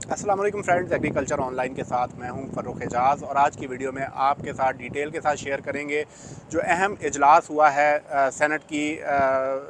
अस्सलाम वालेकुम friends, agriculture online के साथ मैं हूं फ़र्रुख एजाज़। और आज की वीडियो में आपके साथ डिटेल के साथ शेयर करेंगे जो अहम इजलास हुआ है सेनेट की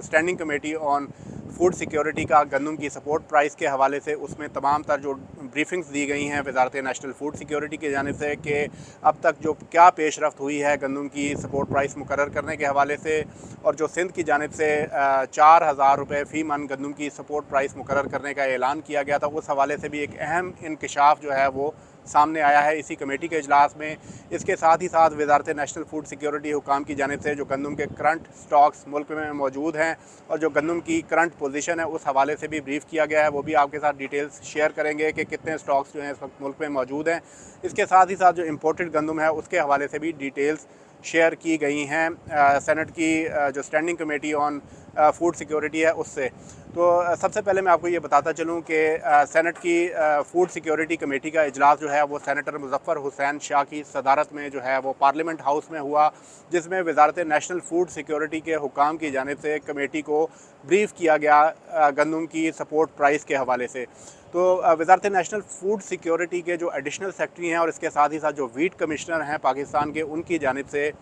standing committee on food security का गंदम की सपोर्ट प्राइस के हवाले से। उसमें तमाम तर जो ब्रीफिंग्स दी गई हैं वजारत नेशनल फूड सिक्योरिटी की जानिब से कि अब तक जो क्या पेशरफ्त हुई है गंदम की सपोर्ट प्राइस मुकर्रर करने के हवाले से, और जो सिंध की जानिब से 4,000 रुपये फ़ी मन गंदम की सपोर्ट प्राइस मुकर्रर करने का ऐलान किया गया था, उस हवाले से भी एक अहम इंकशाफ जो है वो सामने आया है इसी कमेटी के इजलास में। इसके साथ ही साथ वजारत नेशनल फूड सिक्योरिटी हुकाम की जानिब से जो गंदम के करंट स्टॉक्स मुल्क में मौजूद हैं और जो गंदम की करंट पोजीशन है उस हवाले से भी ब्रीफ किया गया है, वो भी आपके साथ डिटेल्स शेयर करेंगे कि कितने स्टॉक्स जो हैं इस वक्त मुल्क में मौजूद हैं। इसके साथ ही साथ जो इम्पोर्टेड गंदम है उसके हवाले से भी डिटेल्स शेयर की गई हैं सेनेट की जो standing committee on food security है उससे। तो सबसे पहले मैं आपको ये बताता चलूँ कि सेनेट की फूड सिक्योरिटी कमेटी का इजलास जो है वो सेनेटर मुज़फ़्फ़र हुसैन शाह की सदारत में जो है वो पार्लियामेंट हाउस में हुआ, जिसमें वजारत नेशनल फूड सिक्योरिटी के हुकाम की जानिब से कमेटी को ब्रीफ़ किया गया गंदम की सपोर्ट प्राइस के हवाले से। तो वजारत नेशनल फूड सिक्योरिटी के जो एडिशनल सेक्रेटरी हैं और इसके साथ ही साथ जो वीट कमिश्नर हैं पाकिस्तान के, उनकी जानिब से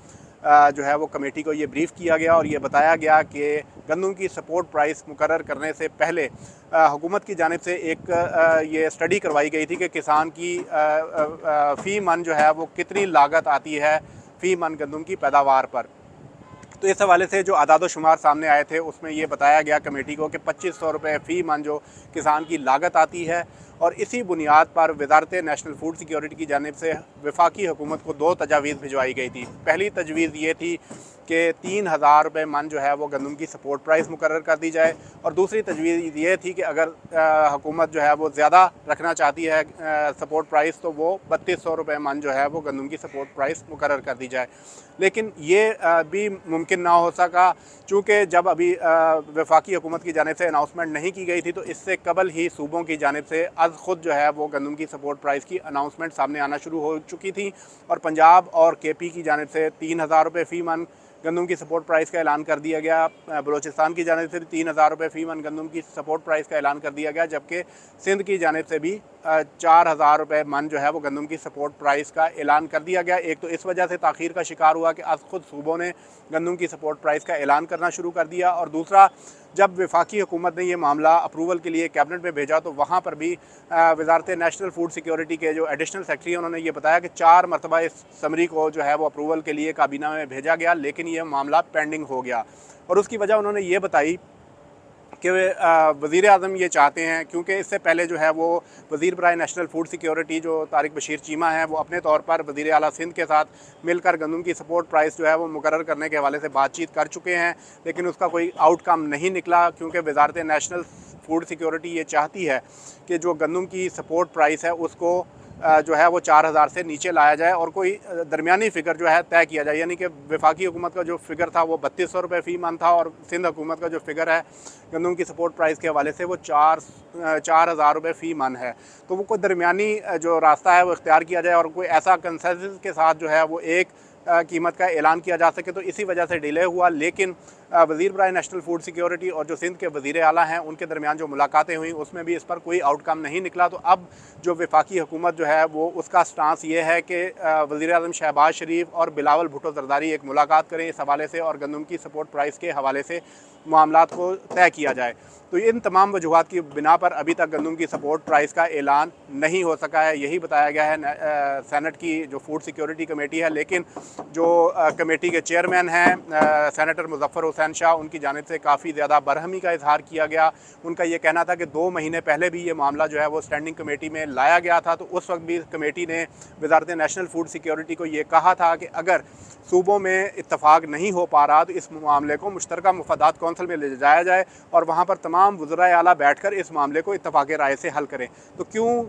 जो है वो कमेटी को ये ब्रीफ़ किया गया और ये बताया गया कि गंदम की सपोर्ट प्राइस मुकर्रर करने से पहले हुकूमत की जानिब से एक ये स्टडी करवाई गई थी कि किसान की फ़ी मन जो है वो कितनी लागत आती है फ़ी मन गंदम की पैदावार पर। तो इस हवाले से जो आदाद शुमार सामने आए थे उसमें ये बताया गया कमेटी को कि 2500 रुपये फ़ी मन जो किसान की लागत आती है, और इसी बुनियाद पर वजारत नेशनल फूड सिक्योरिटी की जानिब से वफाकी हुकूमत को 2 तजावीज़ भिजवाई गई थी। पहली तजवीज़ ये थी कि 3,000 रुपये मन जो है वो गंदम की सपोर्ट प्राइस मुकर्रर कर दी जाए, और दूसरी तजवीज़ ये थी कि अगर हुकूमत जो है वो ज़्यादा रखना चाहती है सपोर्ट प्राइस तो वो 3200 रुपये मन जो है वो गंदम की सपोर्ट प्राइस मुकर्रर कर दी जाए। लेकिन ये भी मुमकिन ना हो सका, चूँकि जब अभी वफाकी हुकूमत की जानिब से अनाउंसमेंट नहीं की गई थी तो इससे कबल ही सूबों की जानिब से अज़ ख़ुद जो है वो गंदम की सपोर्ट प्राइस की अनाउंसमेंट सामने आना शुरू हो चुकी थी, और पंजाब और KP की जानिब से 3,000 रुपये फ़ी मन गंदम की सपोर्ट प्राइस का ऐलान कर दिया गया। बलूचिस्तान की जानिब से भी 3,000 रुपये फ़ी मन गंदम की सपोर्ट प्राइस का ऐलान कर दिया गया, जबकि सिंध की जानिब से भी 4,000 रुपये मन जो है वो गंदम की सपोर्ट प्राइस का ऐलान कर दिया गया। एक तो इस वजह से ताख़ीर का शिकार हुआ कि आज खुद सूबों ने गंदम की सपोर्ट प्राइस का ऐलान करना शुरू कर दिया, और दूसरा जब वफाकी हुकूमत ने ये मामला अप्रूवल के लिए कैबिनेट में भेजा तो वहाँ पर भी वजारत नेशनल फूड सिक्योरिटी के जो एडिशनल सेक्रेटरी हैं उन्होंने ये बताया कि 4 मरतबा इस समरी को जो है वो अप्रूवल के लिए काबीना में भेजा गया, लेकिन ये मामला पेंडिंग हो गया। और उसकी वजह उन्होंने ये बताई कि वज़ीर आज़म ये चाहते हैं, क्योंकि इससे पहले जो है वो वज़ीर बराए नेशनल फूड सिक्योरिटी जो तारिक बशीर चीमा हैं वो अपने तौर पर वज़ीर आला सिंध के साथ मिलकर गंदम की सपोर्ट प्राइस जो है वो मुकर्रर करने के हवाले से बातचीत कर चुके हैं, लेकिन उसका कोई आउटकम नहीं निकला, क्योंकि वज़ारत नेशनल फूड सिक्योरिटी ये चाहती है कि जो गंदम की सपोर्ट प्राइस है उसको जो है वो 4,000 से नीचे लाया जाए और कोई दरमियानी फ़िगर जो है तय किया जाए। यानी कि वफाकी हुकूमत का जो फ़िगर था वो 3200 रुपये फ़ी मन था, और सिंध हुकूमत का जो फ़िगर है गंदम की सपोर्ट प्राइस के हवाले से वो 4,000 रुपये फ़ी मन है। तो वो कोई दरमियानी जो रास्ता है वो इख्तियार किया जाए और कोई ऐसा कंसेंसस के साथ जो है वो एक कीमत का ऐलान किया जा सके। तो इसी वजह से डिले हुआ, लेकिन वज़ीर बराए नेशनल फूड सिक्योरिटी और जो सिंध के वज़ीर आला हैं उनके दरमियान जो मुलाकातें हुई उसमें भी इस पर कोई आउटकम नहीं निकला। तो अब जो वफाकी हुकूमत जो है वो उसका स्टांस ये है कि वज़ीर आज़म शहबाज शरीफ और बिलावल भुट्टो ज़रदारी एक मुलाकात करें इस हवाले से, और गंदम की सपोर्ट प्राइस के हवाले से मामलात को तय किया जाए। तो इन तमाम वजूहात की बिना पर अभी तक गंदम की सपोर्ट प्राइस का ऐलान नहीं हो सका है, यही बताया गया है सेनेट की जो फूड सिक्योरिटी कमेटी है। लेकिन जो कमेटी के चेयरमैन हैं सेनेटर मुज़फ़्फ़र हुसैन शाह, उनकी जानिब से काफ़ी ज़्यादा बरहमी का इजहार किया गया। उनका ये कहना था कि 2 महीने पहले भी ये मामला जो है वो स्टैंडिंग कमेटी में लाया गया था, तो उस वक्त भी कमेटी ने वजारत नेशनल फूड सिक्योरिटी को ये कहा था कि अगर सूबों में इत्तफाक नहीं हो पा रहा तो इस मामले को मुश्तरका मुफादात कौंसिल में ले जाया जाए और वहाँ पर तमाम वज़राए आला बैठकर इस मामले को इत्तफाक राय से हल करें। तो क्यों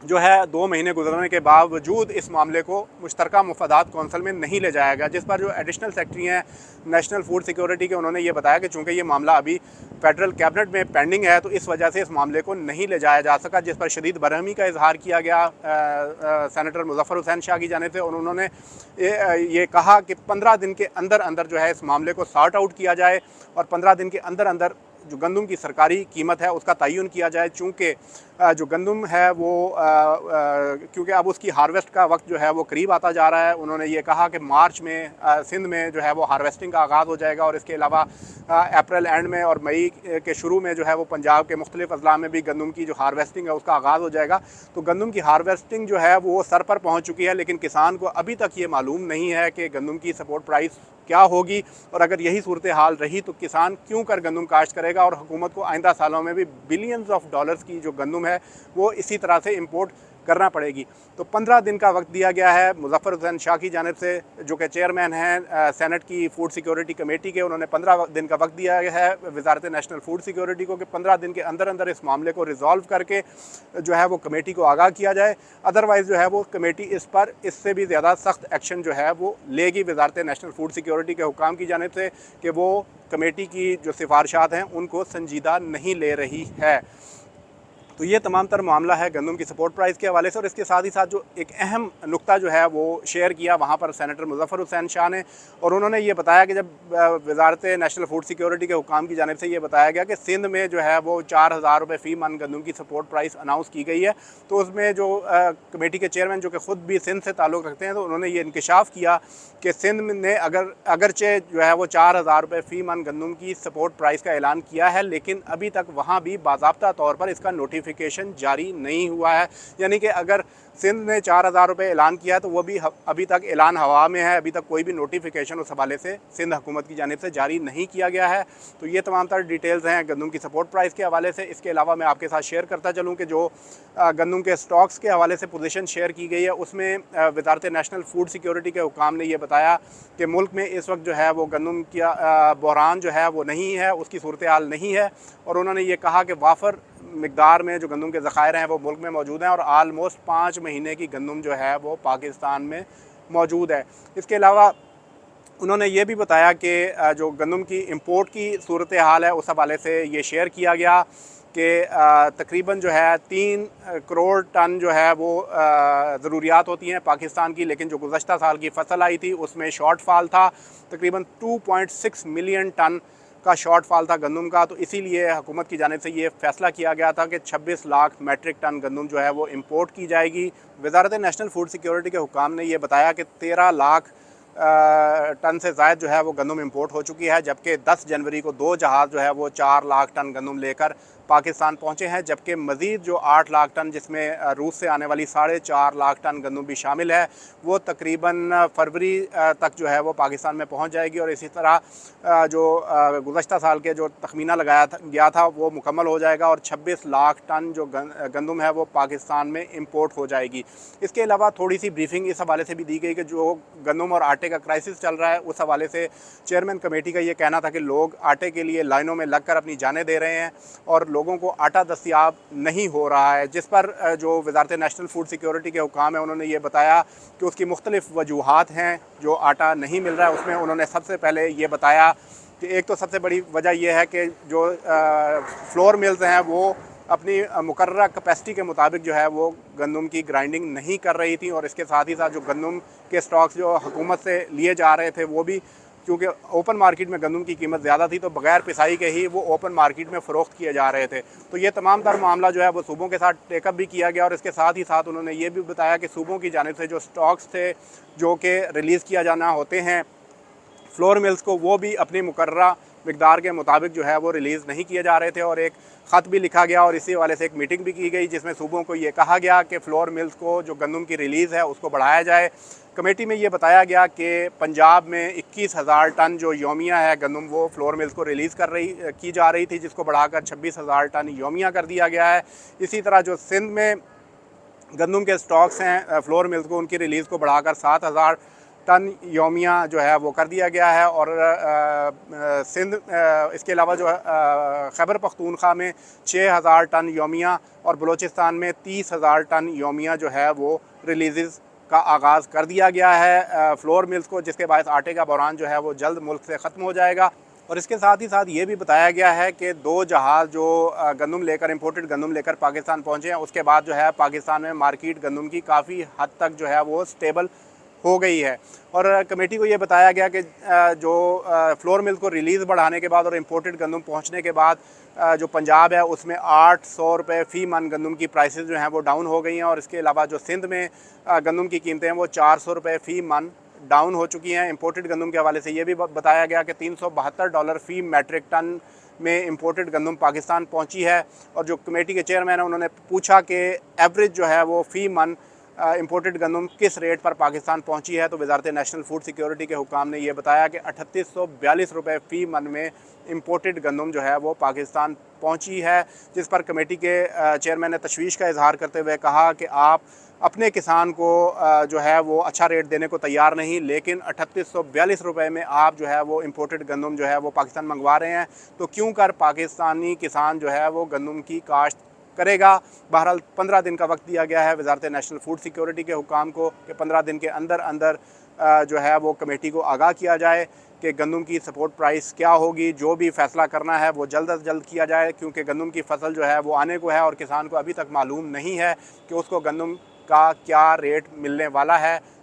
जो है 2 महीने गुजरने के बावजूद इस मामले को मुश्तरका मुफादात कौंसिल में नहीं ले जाया गया, जिस पर जो एडिशनल सेक्रेटरी हैं नेशनल फूड सिक्योरिटी के, उन्होंने ये बताया कि चूँकि ये मामला अभी फेडरल कैबिनेट में पेंडिंग है तो इस वजह से इस मामले को नहीं ले जाया जा सका, जिस पर शदीद बरहमी का इजहार किया गया सेनेटर मुज़फ़्फ़र हुसैन शाह की जानिब से। और उन्होंने ये कहा कि 15 दिन के अंदर अंदर जो है इस मामले को सॉर्ट आउट किया जाए और 15 दिन के अंदर अंदर जो गंदम की सरकारी कीमत है उसका तयन किया जाए, चूँकि जो गंदम है वो क्योंकि अब उसकी हार्वेस्ट का वक्त जो है वो करीब आता जा रहा है। उन्होंने ये कहा कि मार्च में सिंध में जो है वो हार्वेस्टिंग का आगाज़ हो जाएगा और इसके अलावा अप्रैल एंड में और मई के शुरू में जो है वो पंजाब के मुख्तलिफ अजला में भी गंदम की जो हार्वेस्टिंग है उसका आगाज़ हो जाएगा। तो गंदम की हार्वेस्टिंग जो है वो सर पर पहुँच चुकी है, लेकिन किसान को अभी तक ये मालूम नहीं है कि गंदम की सपोर्ट प्राइस क्या होगी, और अगर यही सूरत हाल रही तो किसान क्यों कर गंदम काश्त करेगा, और हुकूमत को आइंदा सालों में भी बिलियंस ऑफ डॉलर्स की जो गंदम है वो इसी तरह से इंपोर्ट करना पड़ेगी। तो 15 दिन का वक्त दिया गया है मुज़फ़्फ़र हुसैन शाह की जानिब से, जो कि चेयरमैन हैं सेनेट की फूड सिक्योरिटी कमेटी के। उन्होंने 15 दिन का वक्त दिया है वजारत नेशनल फूड सिक्योरिटी को कि 15 दिन के अंदर अंदर इस मामले को रिजॉल्व करके जो है वो कमेटी को आगाह किया जाए। अदरवाइज़ जो है वो कमेटी इस पर इससे भी ज़्यादा सख्त एक्शन जो है वो लेगी वजारत नेशनल फूड सिक्योरिटी के हुकाम की जानिब से, कि वो कमेटी की जो सिफारिशात हैं उनको संजीदा नहीं ले रही है। तो ये तमाम तर मामला है गंदम की सपोर्ट प्राइस के हवाले से। और इसके साथ ही साथ जो एक अहम नुक्ता जो है वो शेयर किया वहाँ पर सेनेटर मुज़फ़्फ़र हुसैन शाह ने, और उन्होंने ये बताया कि जब वजारत नेशनल फूड सिक्योरिटी के हुकाम की जानिब से ये बताया गया कि सिंध में जो है वो 4000 रुपये फ़ी मन गंदम की सपोर्ट प्राइस अनाउंस की गई है, तो उसमें जो कमेटी के चेयरमैन जो कि ख़ुद भी सिंध से ताल्लुक़ रखते हैं, तो उन्होंने ये इंकशाफ किया कि सिंध ने अगरचे जो है वो 4000 रुपये फ़ी मन गंदम की सपोर्ट प्राइस का ऐलान किया है, लेकिन अभी तक वहाँ भी बाज़ाब्ता तौर पर इसका नोटिफिकेशन जारी नहीं हुआ है। यानी कि अगर सिंध ने 4000 रुपये ऐलान किया है तो वो भी अभी तक ऐलान हवा में है, अभी तक कोई भी नोटिफिकेशन उस हवाले से सिंध हुकूमत की जानिब से जारी नहीं किया गया है। तो ये तमाम तर डिटेल्स हैं गंदम की सपोर्ट प्राइस के हवाले से। इसके अलावा मैं आपके साथ शेयर करता चलूँ कि जो गंदम के स्टॉक्स के हवाले से पोजीशन शेयर की गई है, उसमें वजारत नेशनल फूड सिक्योरिटी के हुकाम ने यह बताया कि मुल्क में इस वक्त जो है वो गंदम का बहरान जो है वो नहीं है, उसकी सूरत हाल नहीं है, और उन्होंने ये कहा कि वाफर मिकदार में जो गंदम के ज़खायर हैं वो मुल्क में मौजूद हैं, और आलमोस्ट 5 महीने की गंदम जो है वो पाकिस्तान में मौजूद है। इसके अलावा उन्होंने ये भी बताया कि जो गंदम की इंपोर्ट की सूरत हाल है उस हवाले से ये शेयर किया गया कि तकरीबन जो है 3 करोड़ टन जो है वो ज़रूरियात होती हैं पाकिस्तान की, लेकिन जो गुज़श्ता साल की फसल आई थी उसमें शॉर्टफॉल था, तकरीबन 2.6 मिलियन टन का शॉर्टफॉल था गंदम का। तो इसीलिए हुकूमत की जानिब से ये फ़ैसला किया गया था कि 26 लाख मैट्रिक टन गंदम जो है वो इंपोर्ट की जाएगी। वजारत नेशनल फूड सिक्योरिटी के हुकाम ने यह बताया कि 13 लाख टन से ज़ायद जो है वो गंदम इंपोर्ट हो चुकी है, जबकि 10 जनवरी को 2 जहाज़ जो है वो 4 लाख टन गंदम लेकर पाकिस्तान पहुँचे हैं, जबकि मज़ीद जो 8 लाख टन जिसमें रूस से आने वाली 4.5 लाख टन गंदम भी शामिल है वो तकरीबन फरवरी तक जो है वो पाकिस्तान में पहुँच जाएगी। और इसी तरह जो गुज़श्ता साल के जो तखमीना लगाया गया था वो मुकम्मल हो जाएगा और 26 लाख टन जो गंदम है वो पाकिस्तान में इंपोर्ट हो जाएगी। इसके अलावा थोड़ी सी ब्रीफिंग इस हवाले से भी दी गई कि जो गंदम और आटे का क्राइसिस चल रहा है उस हवाले से चेयरमैन कमेटी का ये कहना था कि लोग आटे के लिए लाइनों में लगकर अपनी जानें दे रहे हैं और लोगों को आटा दस्तयाब नहीं हो रहा है, जिस पर जो वजारत नेशनल फूड सिक्योरिटी के हुकाम है उन्होंने ये बताया कि उसकी मुख्तलिफ वजूहात हैं जो आटा नहीं मिल रहा है। उसमें उन्होंने सबसे पहले ये बताया कि एक तो सबसे बड़ी वजह यह है कि जो फ्लोर मिल्स हैं वो अपनी मुकर्रर कैपेसिटी के मुताबिक जो है वो गंदम की ग्राइंडिंग नहीं कर रही थी, और इसके साथ ही साथ जो गंदम के स्टॉक्स जो हुकूमत से लिए जा रहे थे वो भी क्योंकि ओपन मार्केट में गंदम की कीमत ज़्यादा थी तो बगैर पिसाई के ही वो ओपन मार्केट में फ़रोख्त किए जा रहे थे। तो ये तमाम तर मामला जो है वो सूबों के साथ टेकअप भी किया गया, और इसके साथ ही साथ उन्होंने ये भी बताया कि सूबों की जानिब से जो स्टॉक्स थे जो कि रिलीज़ किया जाना होते हैं फ्लोर मिल्स को, वो भी अपनी मुकर्ररा मिकदार के मुताबिक जो है वो रिलीज़ नहीं किए जा रहे थे। और एक ख़त भी लिखा गया और इसी वाले से एक मीटिंग भी की गई जिसमें सूबों को ये कहा गया कि फ्लोर मिल्स को जो गंदम की रिलीज़ है उसको बढ़ाया जाए। कमेटी में ये बताया गया कि पंजाब में 21,000 टन जो योमिया है गंदम वो फ्लोर मिल्स को रिलीज़ की जा रही थी, जिसको बढ़ाकर 26,000 टन योमिया कर दिया गया है। इसी तरह जो सिंध में गंदम के स्टॉक्स हैं फ्लोर मिल्स को उनकी रिलीज़ को बढ़ाकर 7,000 टन योमिया जो है वो कर दिया गया है। और सिंध इसके अलावा जो खैबर पख्तूनख्वा में 6,000 टन योमिया और बलूचिस्तान में 30,000 टन योमिया जो है वो रिलीज़ का आगाज़ कर दिया गया है फ्लोर मिल्स को, जिसके बायस आटे का बहरान जो है वो जल्द मुल्क से ख़त्म हो जाएगा। और इसके साथ ही साथ ये भी बताया गया है कि 2 जहाज़ जो गंदम लेकर इंपोर्टेड गंदम लेकर पाकिस्तान पहुँचे हैं उसके बाद जो है पाकिस्तान में मार्केट गंदम की काफ़ी हद तक जो है वो स्टेबल हो गई है। और कमेटी को ये बताया गया कि जो फ्लोर मिल्क को रिलीज़ बढ़ाने के बाद और इम्पोर्टेड गंदम पहुंचने के बाद जो पंजाब है उसमें 800 रुपये फ़ी मन गंदम की प्राइसेस जो हैं वो डाउन हो गई हैं। और इसके अलावा जो सिंध में गंदम की कीमतें हैं वो 400 रुपये फ़ी मन डाउन हो चुकी हैं। इम्पोर्टेड गंदम के हवाले से ये भी बताया गया कि $372 फ़ी मैट्रिक टन में इम्पोर्टेड गंदम पाकिस्तान पहुंची है। और जो कमेटी के चेयरमैन हैं उन्होंने पूछा कि एवरेज जो है वो फ़ी मन इम्पोर्टेड गंदम किस रेट पर पाकिस्तान पहुंची है, तो वजारत नेशनल फूड सिक्योरिटी के हुकाम ने यह बताया कि 3842 रुपये फ़ी मन में इम्पोर्टेड गंदम जो है वो पाकिस्तान पहुंची है। जिस पर कमेटी के चेयरमैन ने तशवीश का इजहार करते हुए कहा कि आप अपने किसान को जो है वो अच्छा रेट देने को तैयार नहीं, लेकिन 3842 रुपये में आप जो है वो इम्पोर्टेड गंदम जो है वो पाकिस्तान मंगवा रहे हैं, तो क्यों कर पाकिस्तानी किसान जो है वो गंदम की काश्त करेगा। बहरहाल 15 दिन का वक्त दिया गया है वजारत नेशनल फूड सिक्योरिटी के हुकाम को कि 15 दिन के अंदर अंदर जो है वो कमेटी को आगाह किया जाए कि गंदम की सपोर्ट प्राइस क्या होगी। जो भी फैसला करना है वो जल्द अज जल्द किया जाए, क्योंकि गंदम की फसल जो है वो आने को है और किसान को अभी तक मालूम नहीं है कि उसको गंदम का क्या रेट मिलने वाला है।